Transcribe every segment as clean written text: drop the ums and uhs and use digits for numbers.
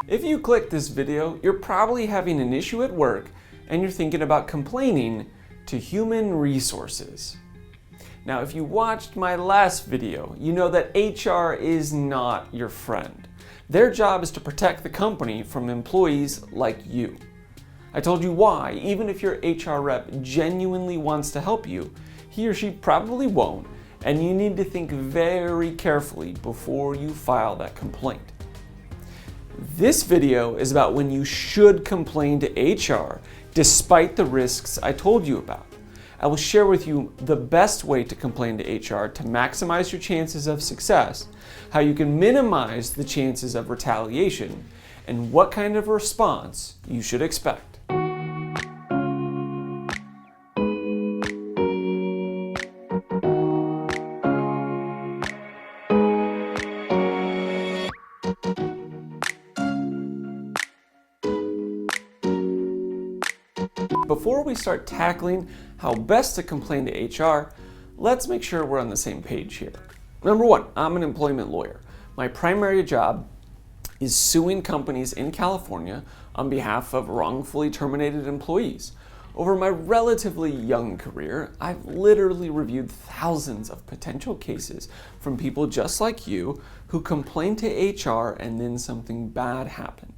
If you click this video, you're probably having an issue at work and you're thinking about complaining to human resources. Now, if you watched my last video, you know that HR is not your friend. Their job is to protect the company from employees like you. I told you why, even if your HR rep genuinely wants to help you, he or she probably won't, and you need to think very carefully before you file that complaint. This video is about when you should complain to HR despite the risks I told you about. I will share with you the best way to complain to HR to maximize your chances of success, how you can minimize the chances of retaliation, and what kind of response you should expect. Before we start tackling how best to complain to HR, let's make sure we're on the same page here. Number one, I'm an employment lawyer. My primary job is suing companies in California on behalf of wrongfully terminated employees. Over my relatively young career, I've literally reviewed thousands of potential cases from people just like you who complained to HR and then something bad happened.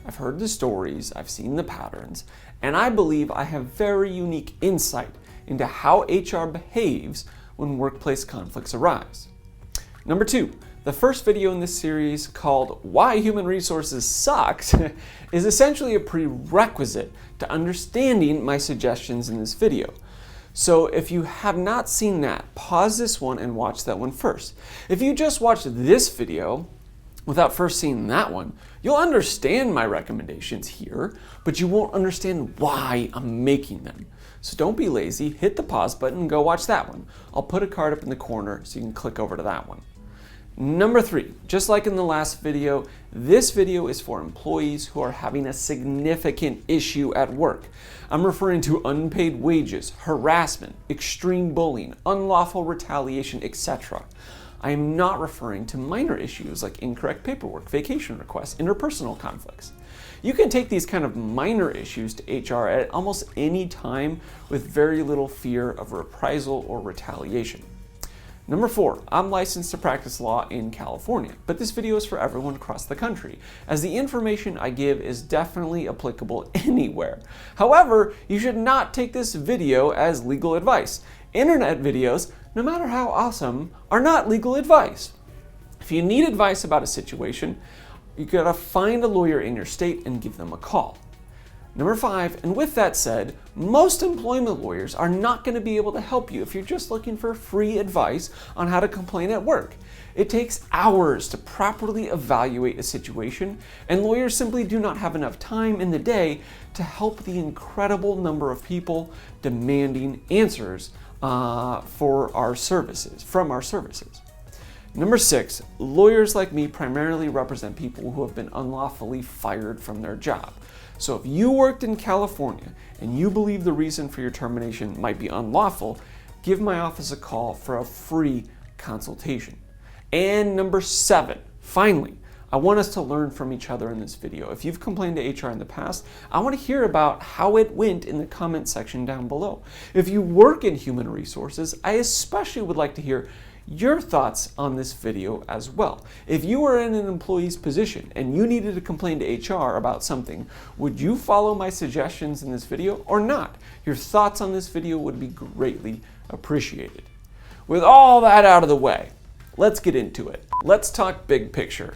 I've heard the stories, I've seen the patterns, and I believe I have very unique insight into how HR behaves when workplace conflicts arise. Number two, the first video in this series, called Why Human Resources Sucks, is essentially a prerequisite to understanding my suggestions in this video. So if you have not seen that, pause this one and watch that one first. If you just watched this video without first seeing that one, you'll understand my recommendations here, but you won't understand why I'm making them. So don't be lazy, hit the pause button and go watch that one. I'll put a card up in the corner so you can click over to that one. Number three, just like in the last video, this video is for employees who are having a significant issue at work. I'm referring to unpaid wages, harassment, extreme bullying, unlawful retaliation, etc. I am not referring to minor issues like incorrect paperwork, vacation requests, interpersonal conflicts. You can take these kind of minor issues to HR at almost any time with very little fear of reprisal or retaliation. Number four, I'm licensed to practice law in California, but this video is for everyone across the country, as the information I give is definitely applicable anywhere. However, you should not take this video as legal advice. Internet videos, no matter how awesome, are not legal advice. If you need advice about a situation, you gotta find a lawyer in your state and give them a call. Number five, and with that said, most employment lawyers are not going to be able to help you if you're just looking for free advice on how to complain at work. It takes hours to properly evaluate a situation, and lawyers simply do not have enough time in the day to help the incredible number of people demanding answers from our services. Number six, lawyers like me primarily represent people who have been unlawfully fired from their job. So if you worked in California and you believe the reason for your termination might be unlawful, give my office a call for a free consultation. And number seven, finally, I want us to learn from each other in this video. If you've complained to HR in the past, I want to hear about how it went in the comment section down below. If you work in human resources, I especially would like to hear your thoughts on this video as well. If you were in an employee's position and you needed to complain to HR about something, would you follow my suggestions in this video or not? Your thoughts on this video would be greatly appreciated. With all that out of the way, let's get into it. Let's talk big picture.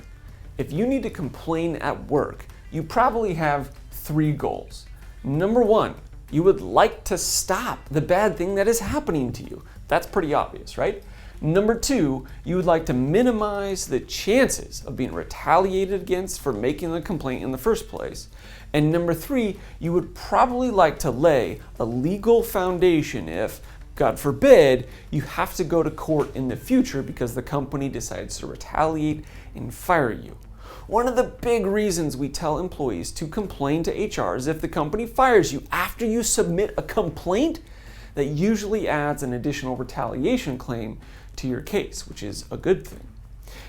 If you need to complain at work, you probably have three goals. Number one, you would like to stop the bad thing that is happening to you. That's pretty obvious, right? Number two, you would like to minimize the chances of being retaliated against for making the complaint in the first place. And number three, you would probably like to lay a legal foundation if, God forbid, you have to go to court in the future because the company decides to retaliate and fire you. One of the big reasons we tell employees to complain to HR is if the company fires you after you submit a complaint, that usually adds an additional retaliation claim to your case, which is a good thing.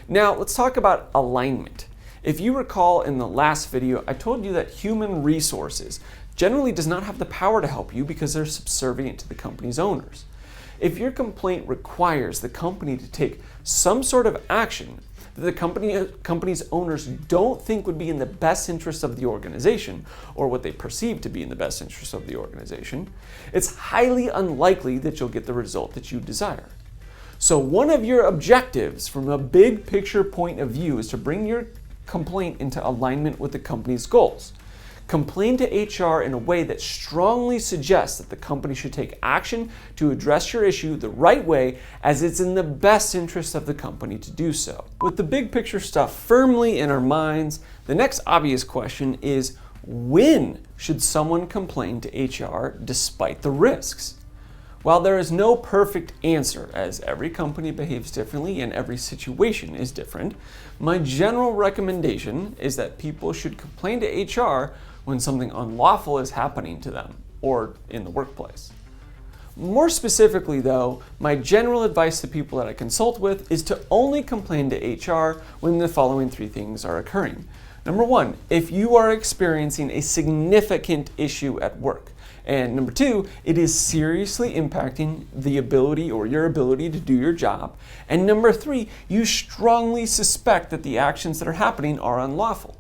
Now, let's talk about alignment. If you recall in the last video, I told you that human resources generally does not have the power to help you because they're subservient to the company's owners. If your complaint requires the company to take some sort of action that the company's owners don't think would be in the best interest of the organization, or what they perceive to be in the best interest of the organization, it's highly unlikely that you'll get the result that you desire. So one of your objectives from a big picture point of view is to bring your complaint into alignment with the company's goals. Complain to HR in a way that strongly suggests that the company should take action to address your issue the right way, as it's in the best interest of the company to do so. With the big picture stuff firmly in our minds, the next obvious question is, when should someone complain to HR despite the risks? While there is no perfect answer, as every company behaves differently and every situation is different, my general recommendation is that people should complain to HR when something unlawful is happening to them or in the workplace. More specifically though, my general advice to people that I consult with is to only complain to HR when the following three things are occurring. Number one, if you are experiencing a significant issue at work. And number two, it is seriously impacting the ability or your ability to do your job. And number three, you strongly suspect that the actions that are happening are unlawful.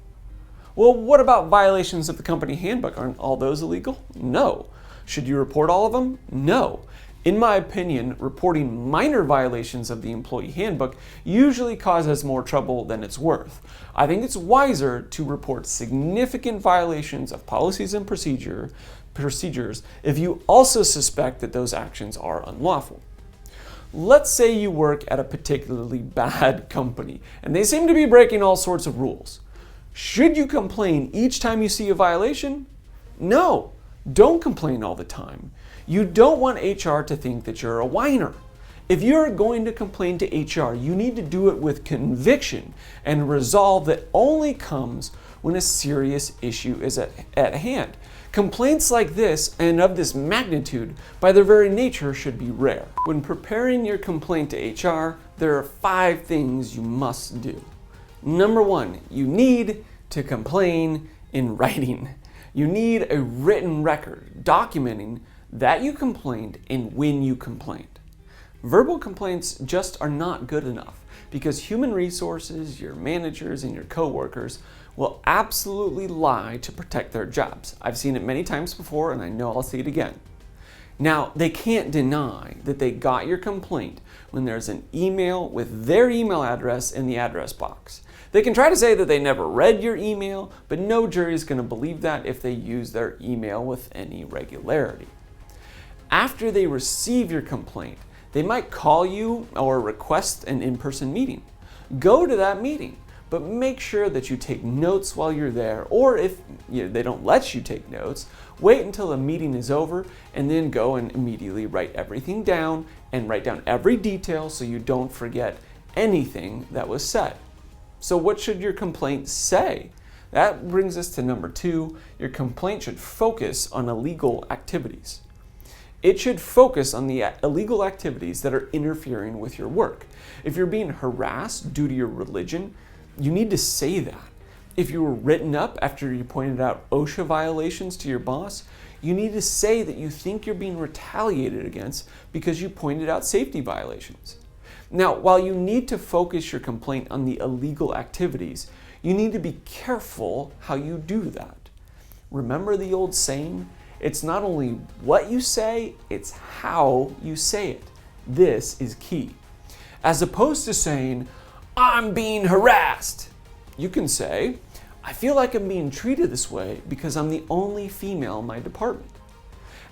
Well, what about violations of the company handbook? Aren't all those illegal? No. Should you report all of them? No. In my opinion, reporting minor violations of the employee handbook usually causes more trouble than it's worth. I think it's wiser to report significant violations of policies and procedures if you also suspect that those actions are unlawful. Let's say you work at a particularly bad company and they seem to be breaking all sorts of rules. Should you complain each time you see a violation? No, don't complain all the time. You don't want HR to think that you're a whiner. If you're going to complain to HR, you need to do it with conviction and resolve that only comes when a serious issue is at hand. Complaints like this and of this magnitude, by their very nature, should be rare. When preparing your complaint to HR, there are 5 things you must do. Number 1, you need to complain in writing. You need a written record documenting that you complained and when you complained. Verbal complaints just are not good enough because human resources, your managers, and your coworkers will absolutely lie to protect their jobs. I've seen it many times before and I know I'll see it again. Now, they can't deny that they got your complaint when there's an email with their email address in the address box. They can try to say that they never read your email, but no jury is going to believe that if they use their email with any regularity. After they receive your complaint, they might call you or request an in-person meeting. Go to that meeting, but make sure that you take notes while you're there, or if they don't let you take notes, wait until the meeting is over and then go and immediately write everything down and write down every detail so you don't forget anything that was said. So what should your complaint say? That brings us to number 2. Your complaint should focus on illegal activities. It should focus on the illegal activities that are interfering with your work. If you're being harassed due to your religion, you need to say that. If you were written up after you pointed out OSHA violations to your boss, you need to say that you think you're being retaliated against because you pointed out safety violations. Now, while you need to focus your complaint on the illegal activities, you need to be careful how you do that. Remember the old saying? It's not only what you say, it's how you say it. This is key. As opposed to saying, "I'm being harassed," you can say, "I feel like I'm being treated this way because I'm the only female in my department."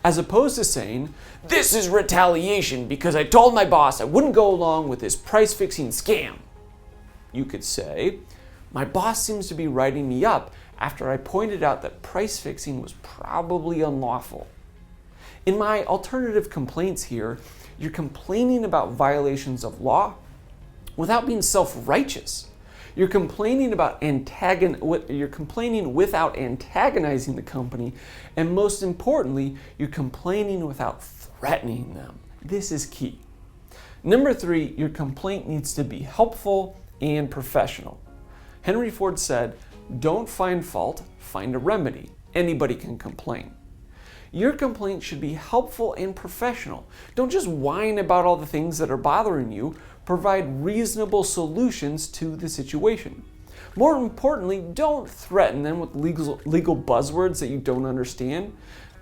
As opposed to saying, "This is retaliation because I told my boss I wouldn't go along with this price-fixing scam." You could say, "My boss seems to be writing me up after I pointed out that price fixing was probably unlawful." In my alternative complaints here, you're complaining about violations of law without being self-righteous. You're complaining without antagonizing the company, and most importantly, you're complaining without threatening them. This is key. Number 3, your complaint needs to be helpful and professional. Henry Ford said, "Don't find fault, find a remedy. Anybody can complain." Your complaint should be helpful and professional. Don't just whine about all the things that are bothering you. Provide reasonable solutions to the situation. More importantly, don't threaten them with legal buzzwords that you don't understand.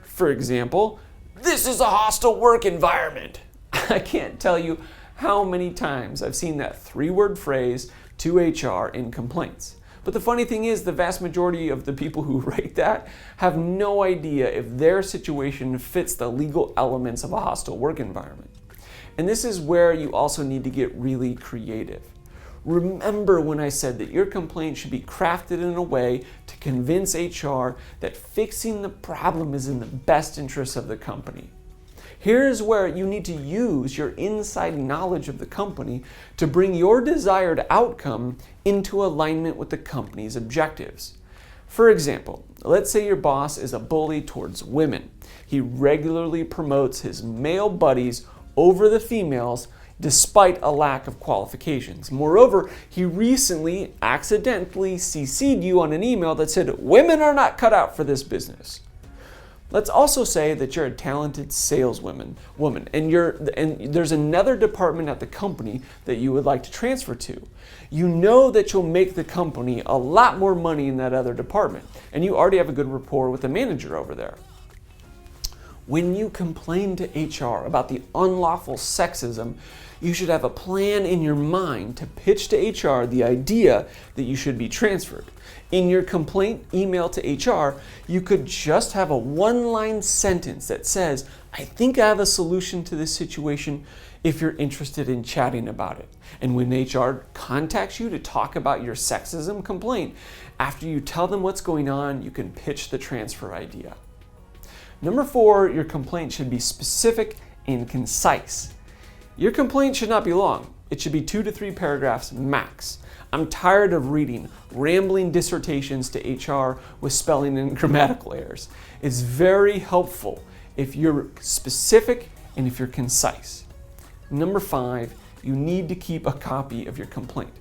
For example, "This is a hostile work environment." I can't tell you how many times I've seen that 3-word phrase to HR in complaints. But the funny thing is, the vast majority of the people who write that have no idea if their situation fits the legal elements of a hostile work environment. And this is where you also need to get really creative. Remember when I said that your complaint should be crafted in a way to convince HR that fixing the problem is in the best interest of the company. Here's where you need to use your inside knowledge of the company to bring your desired outcome into alignment with the company's objectives. For example, let's say your boss is a bully towards women. He regularly promotes his male buddies over the females despite a lack of qualifications. Moreover, he recently accidentally CC'd you on an email that said, "Women are not cut out for this business." Let's also say that you're a talented saleswoman, and there's another department at the company that you would like to transfer to. You know that you'll make the company a lot more money in that other department, and you already have a good rapport with the manager over there. When you complain to HR about the unlawful sexism, you should have a plan in your mind to pitch to HR the idea that you should be transferred. In your complaint email to HR, you could just have a 1-line sentence that says, "I think I have a solution to this situation if you're interested in chatting about it." And when HR contacts you to talk about your sexism complaint, after you tell them what's going on, you can pitch the transfer idea. Number 4, your complaint should be specific and concise. Your complaint should not be long. It should be 2 to 3 paragraphs max. I'm tired of reading rambling dissertations to HR with spelling and grammatical errors. It's very helpful if you're specific and if you're concise. Number 5, you need to keep a copy of your complaint.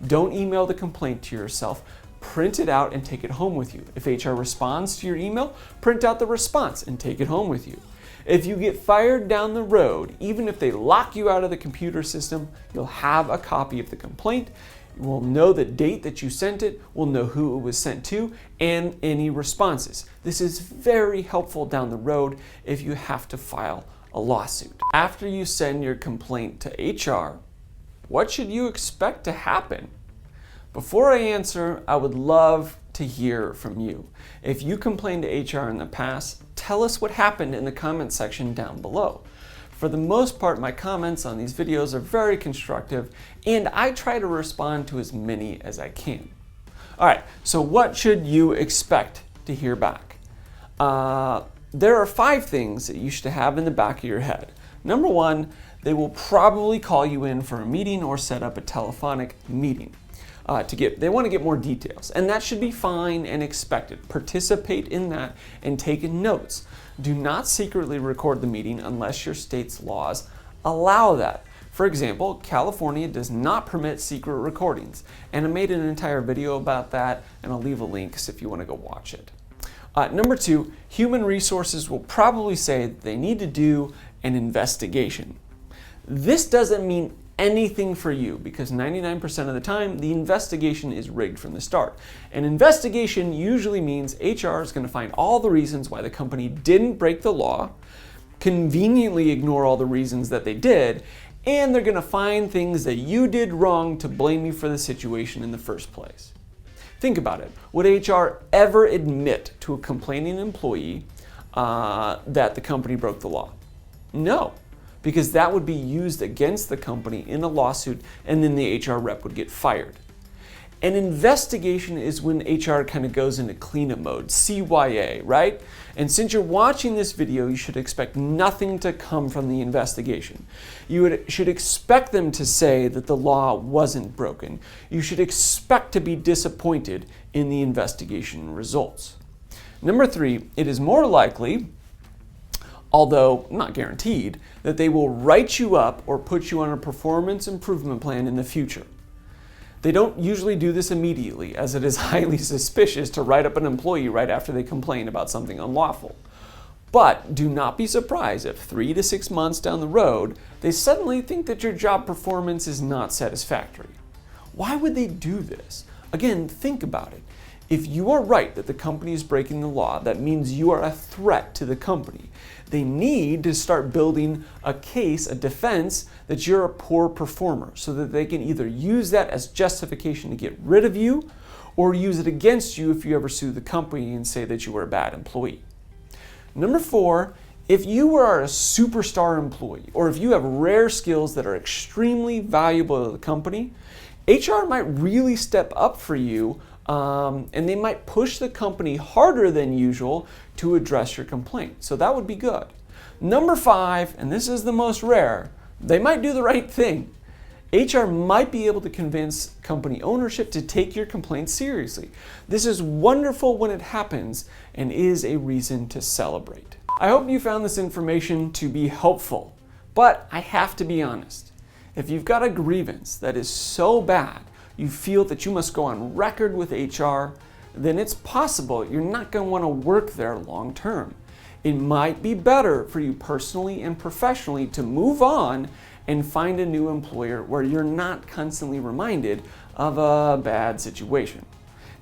Don't email the complaint to yourself. Print it out and take it home with you. If HR responds to your email, print out the response and take it home with you. If you get fired down the road, even if they lock you out of the computer system, you'll have a copy of the complaint. You will know the date that you sent it, will know who it was sent to, and any responses. This is very helpful down the road if you have to file a lawsuit. After you send your complaint to HR, what should you expect to happen? Before I answer, I would love to hear from you. If you complained to HR in the past, tell us what happened in the comment section down below. For the most part, my comments on these videos are very constructive, and I try to respond to as many as I can. All right, so what should you expect to hear back? There are 5 things that you should have in the back of your head. Number 1, they will probably call you in for a meeting or set up a telephonic meeting. They want to get more details, and that should be fine and expected. Participate in that and take notes. Do not secretly record the meeting unless your state's laws allow that. For example, California does not permit secret recordings, and I made an entire video about that, and I'll leave a link if you want to go watch it. Number 2, human resources will probably say that they need to do an investigation. This doesn't mean anything for you because 99% of the time the investigation is rigged from the start. An investigation usually means HR is going to find all the reasons why the company didn't break the law, conveniently ignore all the reasons that they did, and they're going to find things that you did wrong to blame you for the situation in the first place. Think about it. Would HR ever admit to a complaining employee that the company broke the law? No. Because that would be used against the company in a lawsuit, and then the HR rep would get fired. An investigation is when HR kind of goes into cleanup mode, CYA, right? And since you're watching this video, you should expect nothing to come from the investigation. You should expect them to say that the law wasn't broken. You should expect to be disappointed in the investigation results. Number 3, it is more likely, although not guaranteed, that they will write you up or put you on a performance improvement plan in the future. They don't usually do this immediately, as it is highly suspicious to write up an employee right after they complain about something unlawful. But do not be surprised if 3 to 6 months down the road, they suddenly think that your job performance is not satisfactory. Why would they do this? Again, think about it. If you are right that the company is breaking the law, that means you are a threat to the company. They need to start building a case, a defense, that you're a poor performer so that they can either use that as justification to get rid of you or use it against you if you ever sue the company and say that you were a bad employee. Number 4, if you are a superstar employee or if you have rare skills that are extremely valuable to the company, HR might really step up for you and they might push the company harder than usual to address your complaint. So that would be good. Number 5, and this is the most rare, they might do the right thing. HR might be able to convince company ownership to take your complaint seriously. This is wonderful when it happens and is a reason to celebrate. I hope you found this information to be helpful, but I have to be honest. If you've got a grievance that is so bad you feel that you must go on record with HR, then it's possible you're not going to want to work there long term. It might be better for you personally and professionally to move on and find a new employer where you're not constantly reminded of a bad situation.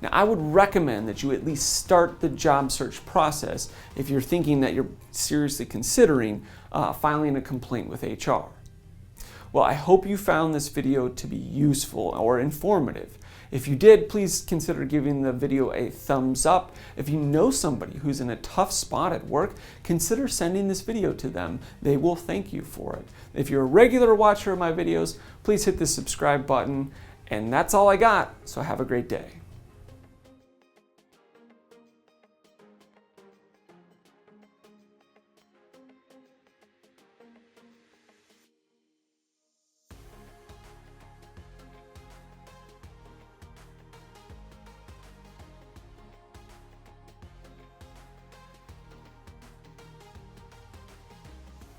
Now, I would recommend that you at least start the job search process if you're thinking that you're seriously considering filing a complaint with HR. Well, I hope you found this video to be useful or informative. If you did, please consider giving the video a thumbs up. If you know somebody who's in a tough spot at work, consider sending this video to them. They will thank you for it. If you're a regular watcher of my videos, please hit the subscribe button. And that's all I got, so have a great day.